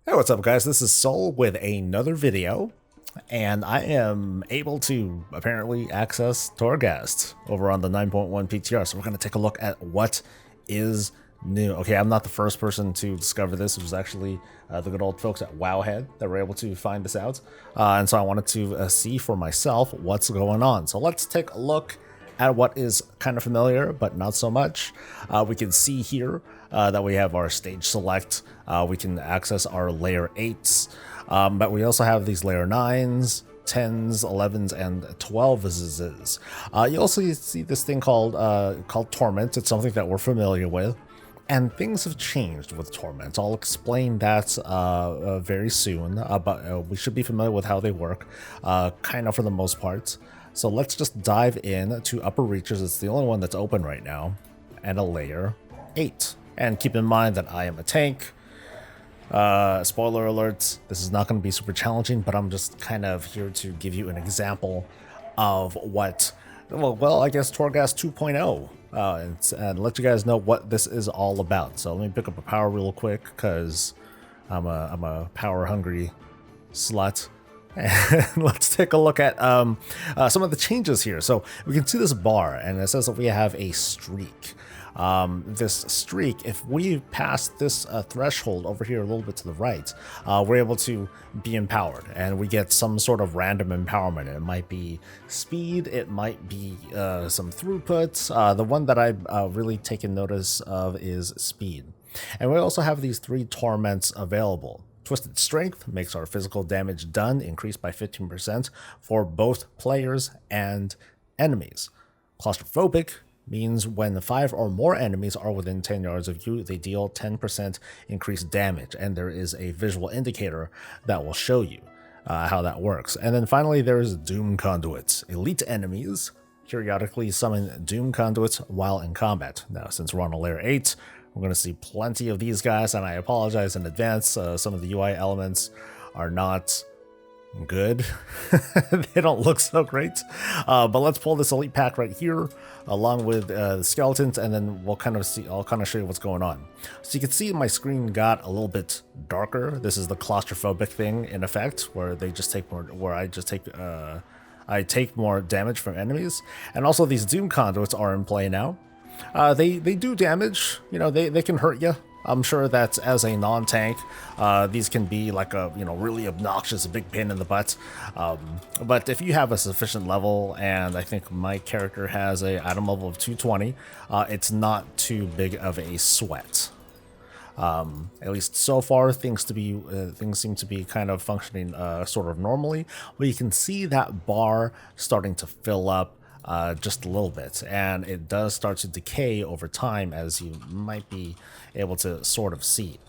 Hey, what's up guys? This is Soul with another video, and I am able to apparently access Torghast over on the 9.1 PTR, so we're going to take a look at what is new. Okay, I'm not the first person to discover this. It was actually the good old folks at Wowhead that were able to find this out, and so I wanted to see for myself what's going on. So let's take a look at what is kind of familiar, but not so much. We can see here that we have our stage select. We can access our layer 8s, but we also have these layer 9s, 10s, 11s, and 12s. You also see this thing called Torment. It's something that we're familiar with. And things have changed with Torment. I'll explain that very soon, but we should be familiar with how they work, kind of for the most part. So let's just dive in to Upper Reaches. It's the only one that's open right now, and a layer 8. And keep in mind that I am a tank. Spoiler alert, this is not going to be super challenging, but I'm just kind of here to give you an example of what, well, I guess Torghast 2.0, and let you guys know what this is all about. So let me pick up a power real quick, because I'm a power hungry slut. And let's take a look at some of the changes here. So we can see this bar, and it says that we have a streak. This streak, if we pass this threshold over here a little bit to the right, we're able to be empowered, and we get some sort of random empowerment. It might be speed, it might be some throughput. The one that I've really taken notice of is speed. And we also have these 3 torments available. Twisted Strength makes our physical damage done increase by 15% for both players and enemies. Claustrophobic means when 5 or more enemies are within 10 yards of you, they deal 10% increased damage, and there is a visual indicator that will show you how that works. And then finally, there is Doom Conduits. Elite enemies periodically summon Doom Conduits while in combat. Now, since we're on a layer 8, we're going to see plenty of these guys, and I apologize in advance. Some of the UI elements are not good. They don't look so great. But let's pull this elite pack right here, along with the skeletons, and then we'll kind of see. I'll kind of show you what's going on. So you can see my screen got a little bit darker. This is the claustrophobic thing in effect, where they just take more. Where I take more damage from enemies, and also these Doom Conduits are in play now. They do damage, you know, they can hurt you. I'm sure that as a non-tank, these can be like a, really obnoxious, a big pain in the butt. But if you have a sufficient level, and I think my character has a item level of 220, it's not too big of a sweat. At least so far, things seem to be kind of functioning sort of normally. But you can see that bar starting to fill up just a little bit, and it does start to decay over time, as you might be able to sort of see.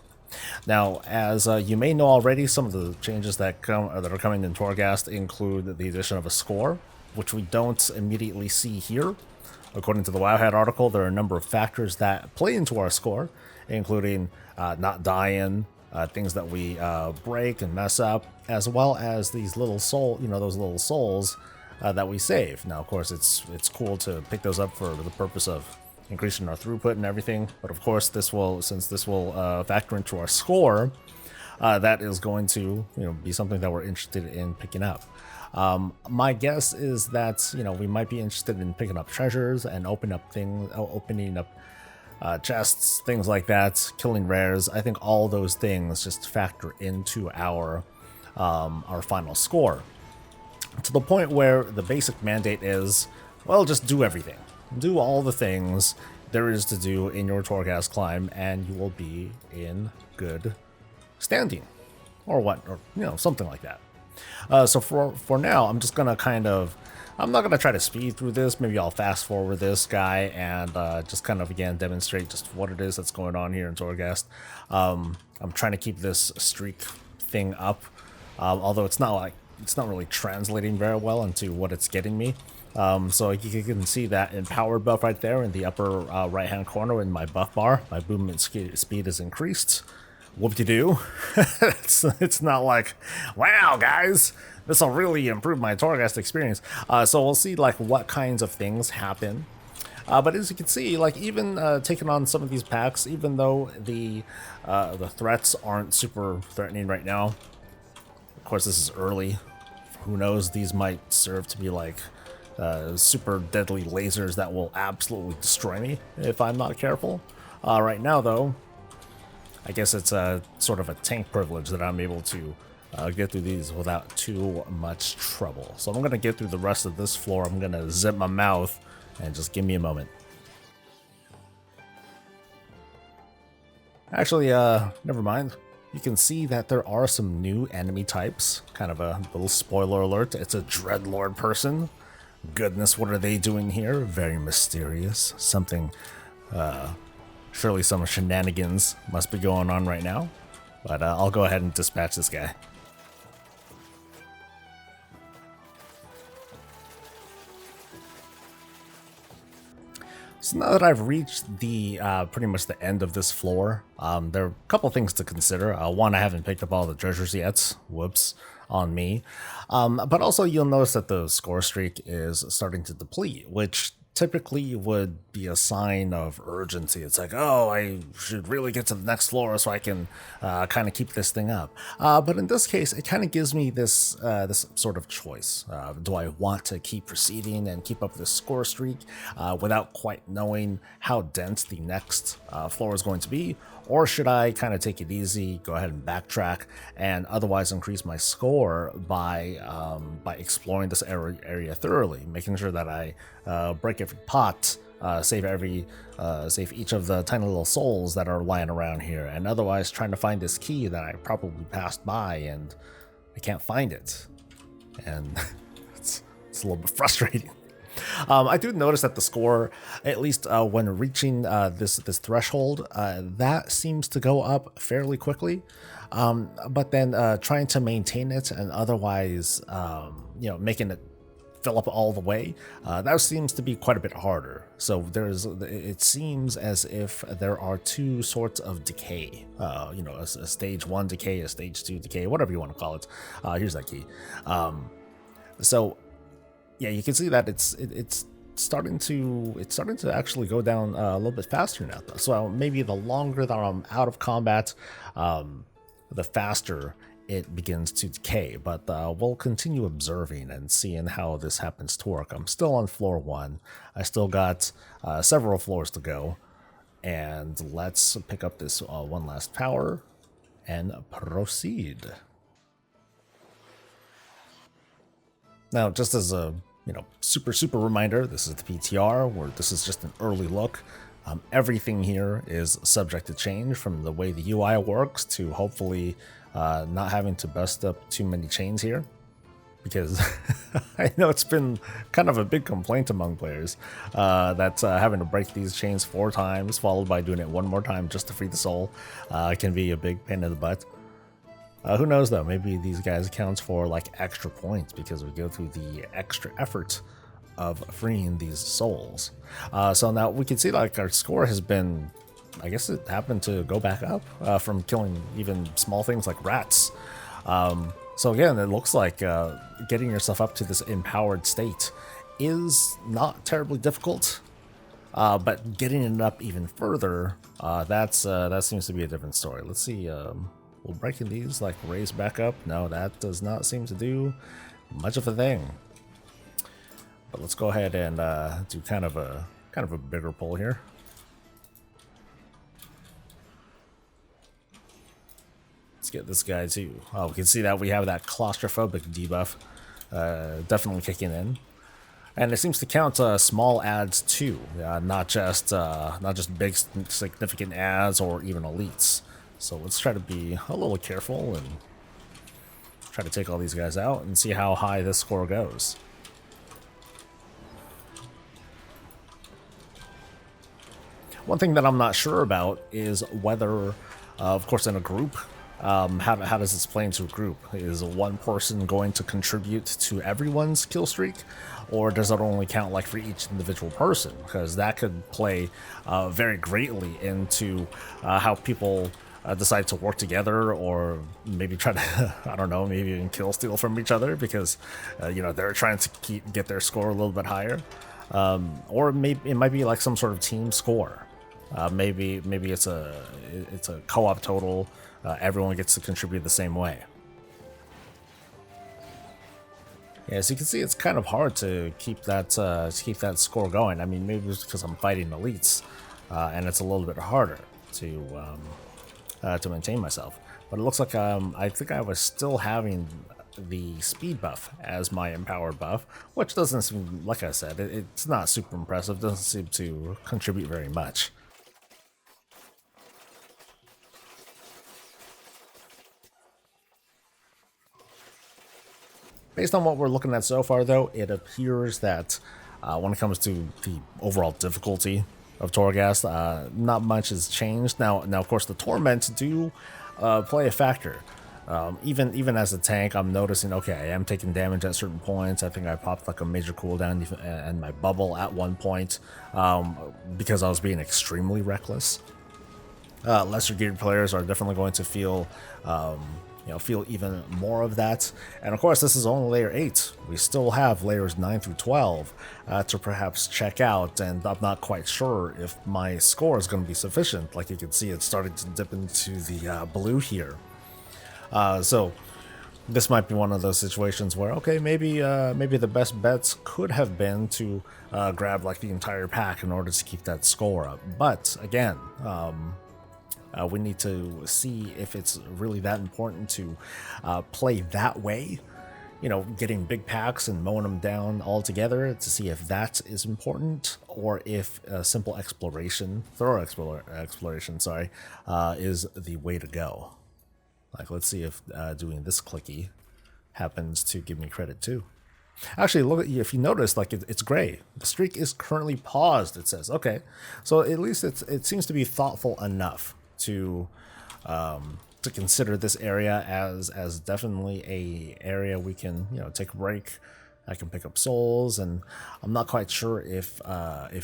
Now, as you may know already, some of the changes that are coming in Torghast include the addition of a score, which we don't immediately see here. According to the Wowhead article, there are a number of factors that play into our score, including not dying, things that we break and mess up, as well as these little those little souls that we save. Now, of course, it's cool to pick those up for the purpose of increasing our throughput and everything. But of course, since this will factor into our score, that is going to be something that we're interested in picking up. My guess is that we might be interested in picking up treasures and opening up chests, things like that, killing rares. I think all those things just factor into our final score, to the point where the basic mandate is, well, just do everything. Do all the things there is to do in your Torghast climb, and you will be in good standing. Or something like that. So for now, I'm just going to I'm not going to try to speed through this. Maybe I'll fast forward this guy and just kind of, again, demonstrate just what it is that's going on here in Torghast. I'm trying to keep this streak thing up, although it's not really translating very well into what it's getting me. So you can see that empowered buff right there in the upper right hand corner in my buff bar. My movement speed is increased. Whoop-de-doo. It's not like, wow guys, this will really improve my Torghast experience. So we'll see like what kinds of things happen But as you can see, like even taking on some of these packs, even though the threats aren't super threatening right now. Of course, this is early. Who knows? These might serve to be like super deadly lasers that will absolutely destroy me if I'm not careful. Right now, though, I guess it's a sort of a tank privilege that I'm able to get through these without too much trouble. So I'm going to get through the rest of this floor. I'm going to zip my mouth and just give me a moment. Actually, never mind. You can see that there are some new enemy types. Kind of a little spoiler alert. It's a Dreadlord person. Goodness, what are they doing here? Very mysterious. Something, surely some shenanigans must be going on right now. But I'll go ahead and dispatch this guy. So now that I've reached the pretty much the end of this floor, there are a couple things to consider. One, I haven't picked up all the treasures yet. Whoops on me. But also you'll notice that the score streak is starting to deplete, which typically would be a sign of urgency. It's like, oh, I should really get to the next floor so I can kind of keep this thing up. But in this case, it kind of gives me this this sort of choice. Do I want to keep proceeding and keep up this score streak without quite knowing how dense the next floor is going to be? Or should I kind of take it easy, go ahead and backtrack, and otherwise increase my score by exploring this area thoroughly, making sure that I break every pot, save each of the tiny little souls that are lying around here, and otherwise trying to find this key that I probably passed by and I can't find it, and it's a little bit frustrating. I do notice that the score, at least when reaching this threshold, that seems to go up fairly quickly. But then trying to maintain it and otherwise, making it fill up all the way, that seems to be quite a bit harder. So it seems as if there are two sorts of decay. A stage 1 decay, a stage 2 decay, whatever you want to call it. Here's that key. Yeah, you can see that it's starting to actually go down a little bit faster now. So maybe the longer that I'm out of combat, the faster it begins to decay. But we'll continue observing and seeing how this happens to work. I'm still on floor 1. I still got several floors to go, and let's pick up this one last power and proceed. Now, just as a super reminder, this is the PTR, where this is just an early look. Everything here is subject to change, from the way the UI works to hopefully not having to bust up too many chains here, because I know it's been kind of a big complaint among players that having to break these chains 4 times followed by doing it one more time just to free the soul can be a big pain in the butt. Who knows though, maybe these guys accounts for like extra points because we go through the extra effort of freeing these souls. So now we can see like our score has been, I guess it happened to go back up from killing even small things like rats. So again, it looks like getting yourself up to this empowered state is not terribly difficult, but getting it up even further, that seems to be a different story. Let's see. Will breaking these like raise back up? No, that does not seem to do much of a thing. But let's go ahead and do kind of a bigger pull here. Let's get this guy too. Oh, we can see that we have that claustrophobic debuff definitely kicking in, and it seems to count small adds too, not just big significant adds or even elites. So let's try to be a little careful and try to take all these guys out and see how high this score goes. One thing that I'm not sure about is whether, of course, in a group, how does this play into a group? Is one person going to contribute to everyone's kill streak, or does it only count like for each individual person? Because that could play very greatly into how people decide to work together, or maybe try to, I don't know, maybe even kill steal from each other because, they're trying to get their score a little bit higher. Or maybe it might be like some sort of team score. Maybe it's a co-op total. Everyone gets to contribute the same way. Yeah, as you can see, it's kind of hard to keep that score going. I mean, maybe it's because I'm fighting elites, and it's a little bit harder to maintain myself. But it looks like I think I was still having the speed buff as my empowered buff, which doesn't seem, like I said, it's not super impressive. Doesn't seem to contribute very much. Based on what we're looking at so far, though, it appears that when it comes to the overall difficulty of Torghast, not much has changed. Now, of course, the Torment do play a factor. Even as a tank, I'm noticing, okay, I am taking damage at certain points. I think I popped like a major cooldown and my bubble at one point because I was being extremely reckless. Lesser geared players are definitely going to feel feel even more of that. And of course, this is only layer 8. We still have layers 9 through 12 to perhaps check out, and I'm not quite sure if my score is going to be sufficient. Like you can see, it's starting to dip into the blue here. So this might be one of those situations where, okay, maybe the best bets could have been to grab like the entire pack in order to keep that score up. But again, we need to see if it's really that important to play that way, you know, getting big packs and mowing them down all together, to see if that is important, or if simple exploration, thorough exploration, sorry, is the way to go. Like, let's see if doing this clicky happens to give me credit too. Actually, look, if you notice, like it's gray. The streak is currently paused, it says. Okay, so at least it seems to be thoughtful enough to consider this area as definitely a area we can, you know, take a break. I can pick up souls, and I'm not quite sure if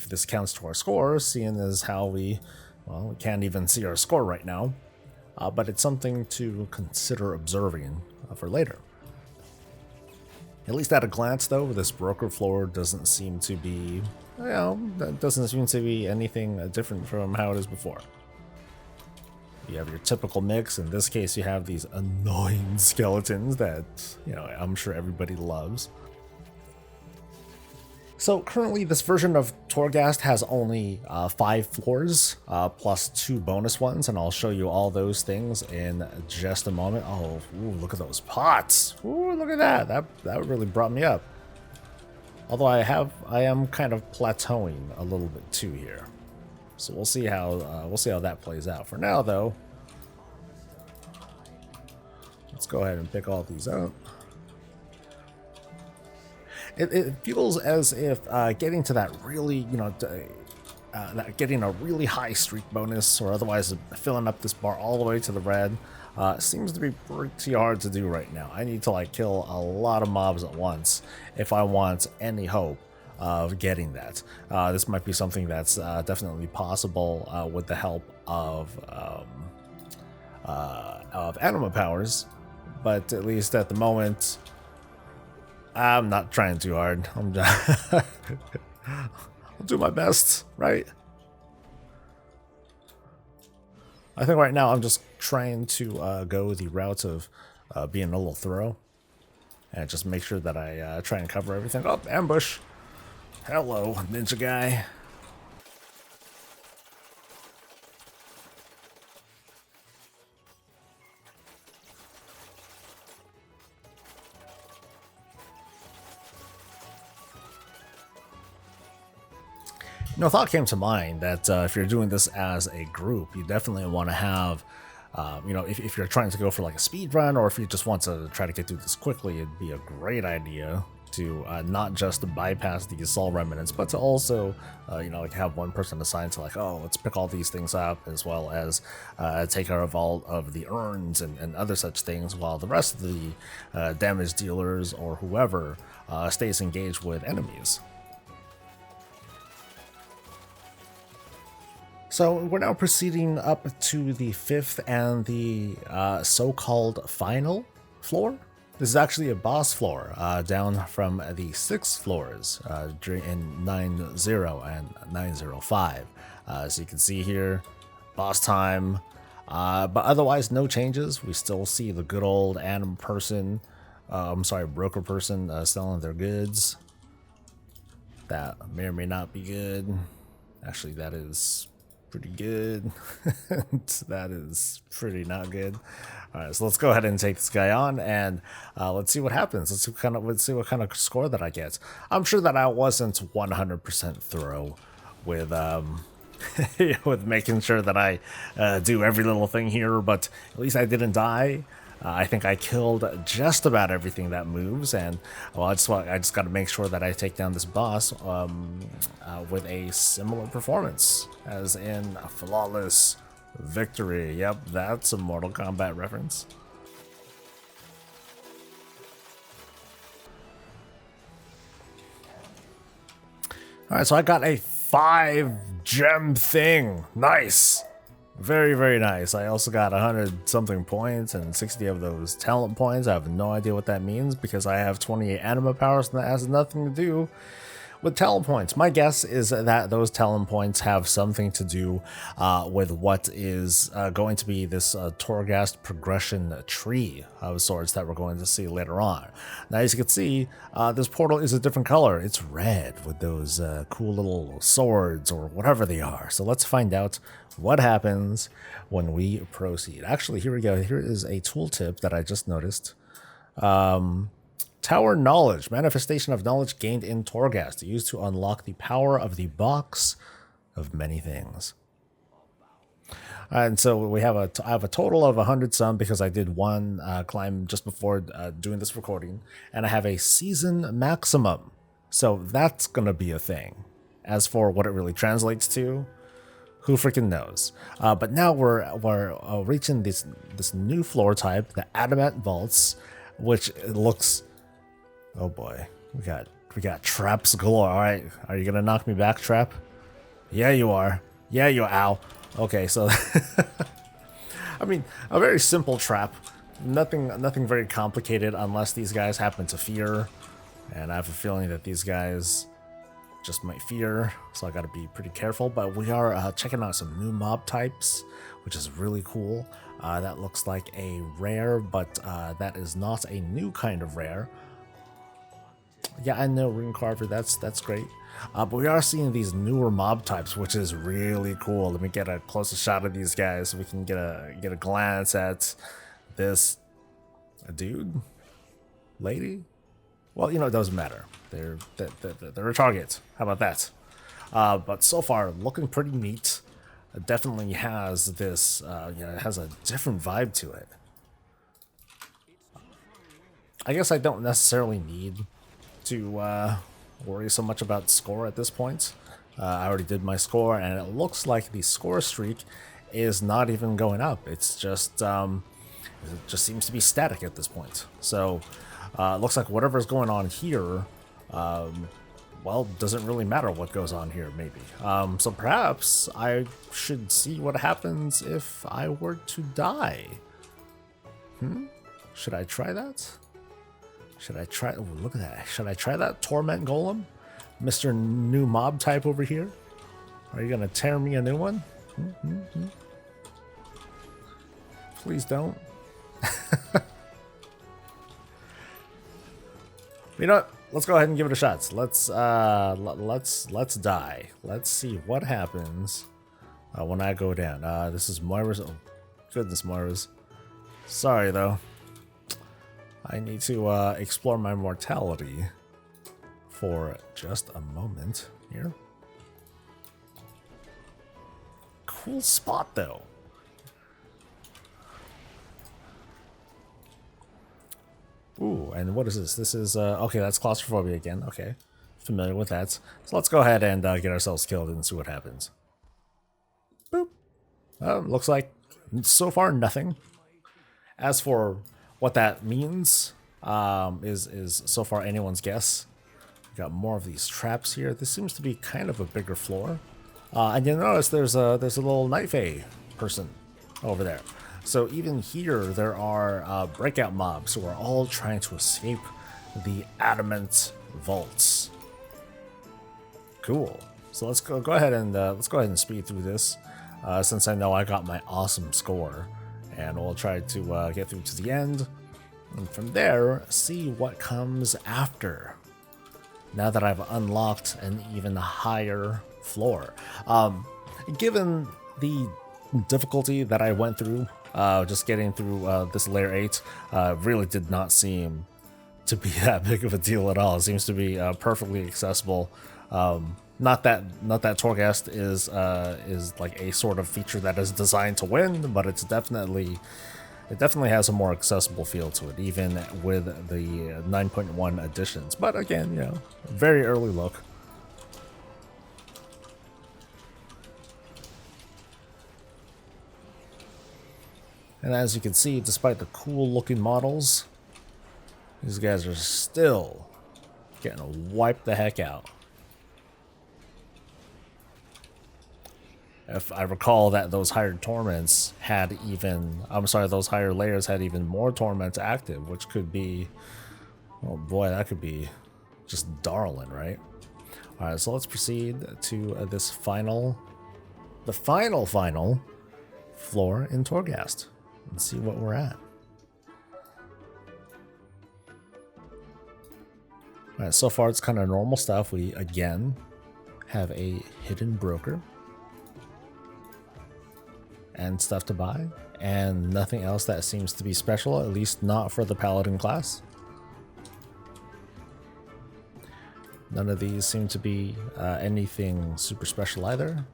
this counts to our score, seeing as how we can't even see our score right now. But it's something to consider observing for later. At least at a glance, though, this broker floor doesn't seem to be, doesn't seem to be anything different from how it is before. You have your typical mix. In this case, you have these annoying skeletons that, you know, I'm sure everybody loves. So currently, this version of Torghast has only 5 floors, plus 2 bonus ones, and I'll show you all those things in just a moment. Oh, ooh, look at those pots! Ooh, look at that! That really brought me up. Although I am kind of plateauing a little bit too here, so we'll see how that plays out. For now, though, let's go ahead and pick all these up. It feels as if getting to that really, getting a really high streak bonus, or otherwise filling up this bar all the way to the red, seems to be pretty hard to do right now. I need to like kill a lot of mobs at once if I want any hope of getting that. This might be something that's definitely possible with the help of Adamant powers, but at least at the moment, I'm not trying too hard. I'm just I'll do my best, right? I think right now I'm just trying to go the route of being a little thorough and just make sure that I try and cover everything. Oh, ambush! Hello, ninja guy. You know, a thought came to mind that if you're doing this as a group, you definitely want to have, if you're trying to go for like a speed run, or if you just want to try to get through this quickly, it'd be a great idea to not just bypass the assault remnants, but to also, like have one person assigned to like, oh, let's pick all these things up, as well as take care of all of the urns and other such things, while the rest of the damage dealers or whoever stays engaged with enemies. So we're now proceeding up to the 5th and the so-called final floor This is actually a boss floor, down from the 6 floors in 9.0 and 9.05. So you can see here, boss time, but otherwise no changes. We still see the good old Adam person, broker person selling their goods. That may or may not be good. Actually, that is pretty good. That is pretty not good. All right, so let's go ahead and take this guy on, and let's see what happens. Let's see what kind of score that I get. I'm sure that I wasn't 100% thorough with with making sure that I do every little thing here, but at least I didn't die. I think I killed just about everything that moves, and well, I just got to make sure that I take down this boss with a similar performance, as in a flawless victory. Yep, that's a Mortal Kombat reference. All right, so I got a 5-gem thing. Nice. Very, very nice. I also got 100 something points and 60 of those talent points. I have no idea what that means because I have 28 anima powers and that has nothing to do with talent points. My guess is that those talent points have something to do with what is going to be this Torghast progression tree of sorts that we're going to see later on. Now, as you can see, this portal is a different color. It's red with those cool little swords or whatever they are. So let's find out what happens when we proceed. Actually, here we go. Here is a tooltip that I just noticed. Tower Knowledge, manifestation of knowledge gained in Torghast, used to unlock the power of the box of many things. And so we have I have a total of 100 some because I did one climb just before doing this recording, and I have a season maximum. So that's gonna be a thing. As for what it really translates to, who freaking knows? But now we're reaching this new floor type, the Adamant vaults, which looks. Oh boy, we got traps galore. All right, are you gonna knock me back, trap? Yeah, you are. Yeah, you. Ow. Okay, so I mean, a very simple trap. Nothing very complicated unless these guys happen to fear, and I have a feeling that these guys just might fear, so I got to be pretty careful. But we are checking out some new mob types, which is really cool. That looks like a rare, but that is not a new kind of rare. Yeah, I know, Rune Carver, that's great. But we are seeing these newer mob types, which is really cool. Let me get a closer shot of these guys so we can get a glance at this dude, lady. Well, you know, it doesn't matter. They're a target. How about that? But so far, looking pretty neat. It definitely has this, it has a different vibe to it. I guess I don't necessarily need to worry so much about score at this point. I already did my score, and it looks like the score streak is not even going up. It's just it just seems to be static at this point. So it looks like whatever's going on here, well, doesn't really matter what goes on here, maybe. So perhaps I should see what happens if I were to die. Should I try that? Should I try? Oh, look at that. Should I try that Torment Golem? Mr. New Mob type over here? Are you going to tear me a new one? Please don't. You know what? Let's go ahead and give it a shot. Let's die. Let's see what happens when I go down. This is Moira's. Oh, goodness, Moira's. Sorry though. I need to explore my mortality for just a moment here. Cool spot though. Ooh, and what is this? This is, okay, that's claustrophobia again. Okay, familiar with that. So let's go ahead and get ourselves killed and see what happens. Boop. Looks like so far nothing. As for what that means, is so far anyone's guess. We got more of these traps here. This seems to be kind of a bigger floor. And you notice there's a little Night Fae person over there. So even here, there are breakout mobs who are all trying to escape the Adamant vaults. Cool. So let's go ahead and speed through this, since I know I got my awesome score, and we'll try to get through to the end, and from there see what comes after. Now that I've unlocked an even higher floor, given the difficulty that I went through, just getting through this layer 8, really did not seem to be that big of a deal at all. It seems to be perfectly accessible. Not that Torghast is like a sort of feature that is designed to win, but it definitely has a more accessible feel to it, even with the 9.1 additions. But again, you know, very early look. And as you can see, despite the cool looking models, these guys are still getting wiped the heck out. If I recall that those higher torments had even, those higher layers had even more torments active, which could be, oh boy, that could be just darling, right? All right, so let's proceed to this final floor in Torghast and see what we're at. All right, so far it's kind of normal stuff. We again have a hidden broker and stuff to buy, and nothing else that seems to be special, at least not for the paladin class. None of these seem to be anything super special either.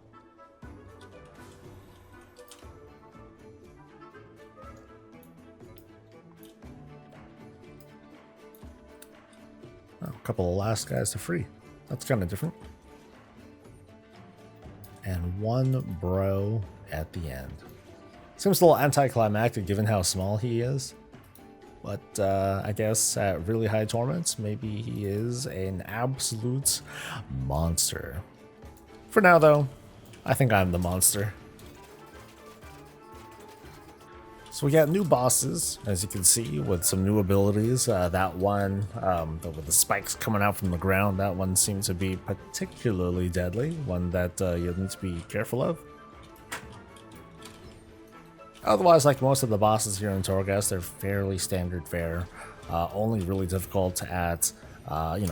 Oh, a couple of last guys are free. That's kind of different. And one bro at the end. Seems a little anticlimactic given how small he is. But I guess at really high torments, maybe he is an absolute monster. For now though, I think I'm the monster. So we got new bosses, as you can see, with some new abilities. That one, with the spikes coming out from the ground, that one seems to be particularly deadly, one that you'll need to be careful of. Otherwise, like most of the bosses here in Torghast, they're fairly standard fare, only really difficult at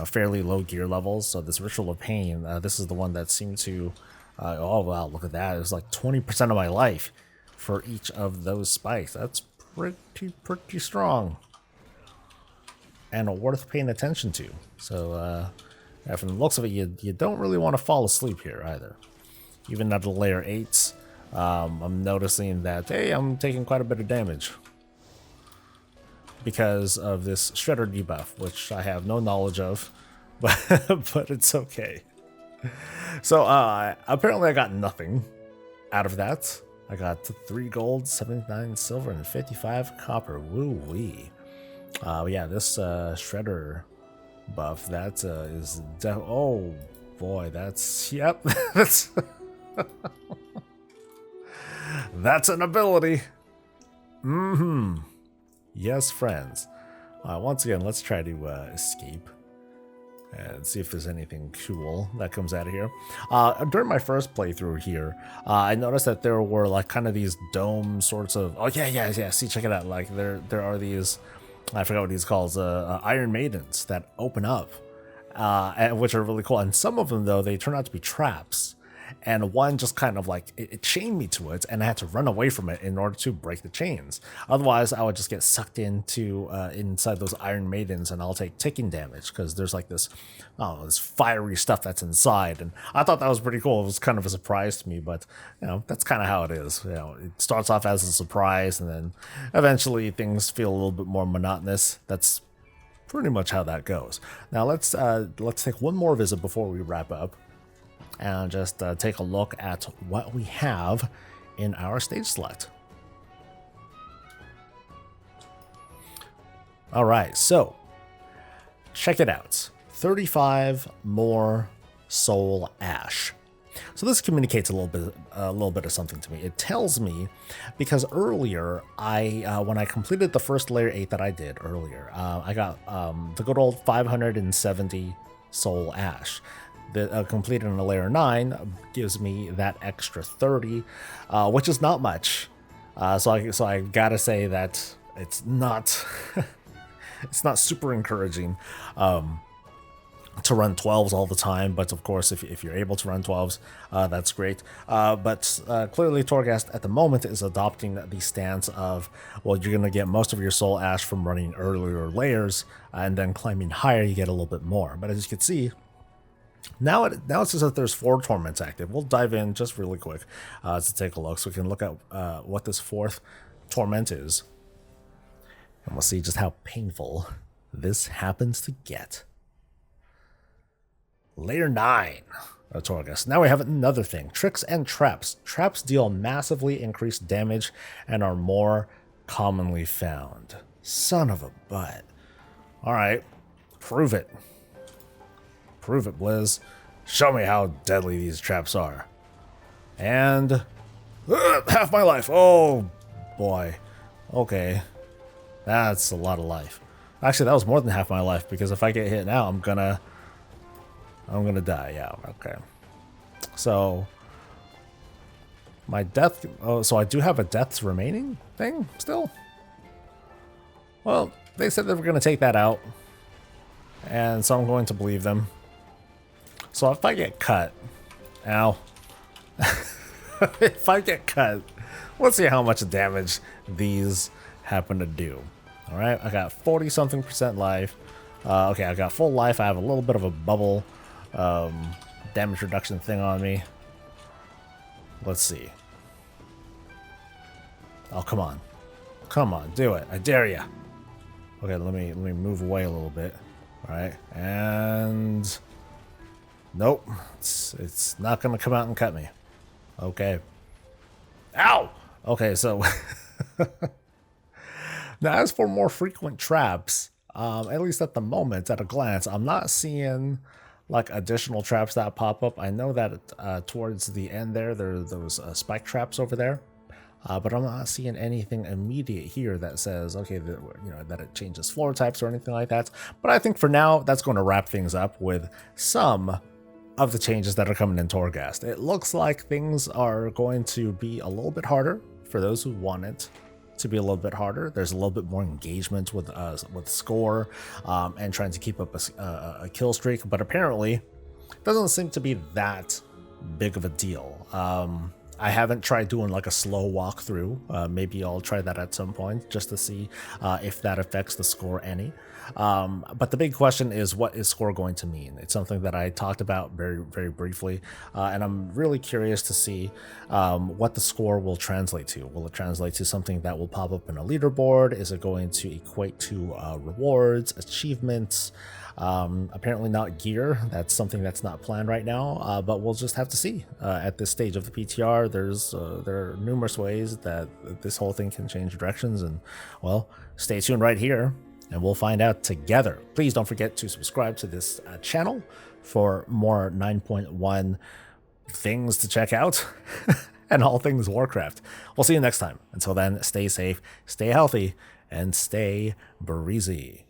fairly low gear levels. So this Ritual of Pain, this is the one that seemed to, oh wow, look at that, it's like 20% of my life for each of those spikes. That's pretty strong, and worth paying attention to. So yeah, from the looks of it, you don't really want to fall asleep here either. Even at the layer 8s, I'm noticing that, hey, I'm taking quite a bit of damage because of this Shredder debuff, which I have no knowledge of, but it's okay. So apparently I got nothing out of that. I got 3 gold, 79 silver, and 55 copper. Woo-wee. Yeah, this Shredder buff, that is... oh, boy, that's... Yep, that's... that's an ability. Mm-hmm. Yes, friends. Once again, let's try to escape and see if there's anything cool that comes out of here. During my first playthrough here, I noticed that there were like kind of these dome sorts of... Oh yeah. See, check it out. Like there are these, I forgot what these called, Iron Maidens that open up, which are really cool. And some of them though, they turn out to be traps. And one just kind of like, it chained me to it, and I had to run away from it in order to break the chains. Otherwise, I would just get sucked into inside those Iron Maidens, and I'll take ticking damage, because there's like this, this fiery stuff that's inside. And I thought that was pretty cool. It was kind of a surprise to me, but that's kind of how it is. It starts off as a surprise, and then eventually things feel a little bit more monotonous. That's pretty much how that goes. Now let's take one more visit before we wrap up, and just take a look at what we have in our stage select. All right, so check it out. 35 more soul ash. So this communicates a little bit of something to me. It tells me, because earlier when I completed the first layer 8 that I did earlier, I got the good old 570 soul ash. The completed in a layer 9 gives me that extra 30, which is not much. So I gotta say that it's not it's not super encouraging to run 12s all the time, but of course if you're able to run 12s, that's great. But clearly Torghast at the moment is adopting the stance of, well, you're going to get most of your soul ash from running earlier layers, and then climbing higher you get a little bit more. But as you can see, now it says that there's 4 torments active. We'll dive in just really quick to take a look, so we can look at what this 4th torment is, and we'll see just how painful this happens to get. Layer 9 of Torghast. Now we have another thing. Tricks and traps. Traps deal massively increased damage and are more commonly found. Son of a butt. Alright. Prove it. Prove it, Blizz. Show me how deadly these traps are. And half my life. Oh boy. Okay. That's a lot of life. Actually, that was more than half my life, because if I get hit now, I'm gonna die. Yeah, okay. So my death, oh, so I do have a deaths remaining thing still? Well, they said they were going to take that out, and so I'm going to believe them. So if I get cut, ow. If I get cut, let's see how much damage these happen to do. All right, I got 40-something% life. Okay, I got full life. I have a little bit of a bubble damage reduction thing on me. Let's see. Oh, come on. Come on, do it. I dare ya. Okay, let me move away a little bit. All right, and nope, it's not gonna come out and cut me. Okay. Ow. Okay, so now as for more frequent traps, at least at the moment, at a glance, I'm not seeing like additional traps that pop up. I know that towards the end there are those spike traps over there, but I'm not seeing anything immediate here that says, okay, that it changes floor types or anything like that. But I think for now, that's going to wrap things up with some of the changes that are coming in Torghast. It looks like things are going to be a little bit harder for those who want it to be a little bit harder. There's a little bit more engagement with score and trying to keep up a kill streak, but apparently it doesn't seem to be that big of a deal. I haven't tried doing like a slow walkthrough. Maybe I'll try that at some point just to see if that affects the score any. But the big question is, what is score going to mean? It's something that I talked about very, very briefly, and I'm really curious to see what the score will translate to. Will it translate to something that will pop up in a leaderboard? Is it going to equate to rewards, achievements? Apparently not gear. That's something that's not planned right now, but we'll just have to see. At this stage of the PTR, there are numerous ways that this whole thing can change directions, and well, stay tuned right here and we'll find out together. Please don't forget to subscribe to this channel for more 9.1 things to check out and all things Warcraft. We'll see you next time. Until then, stay safe, stay healthy, and stay breezy.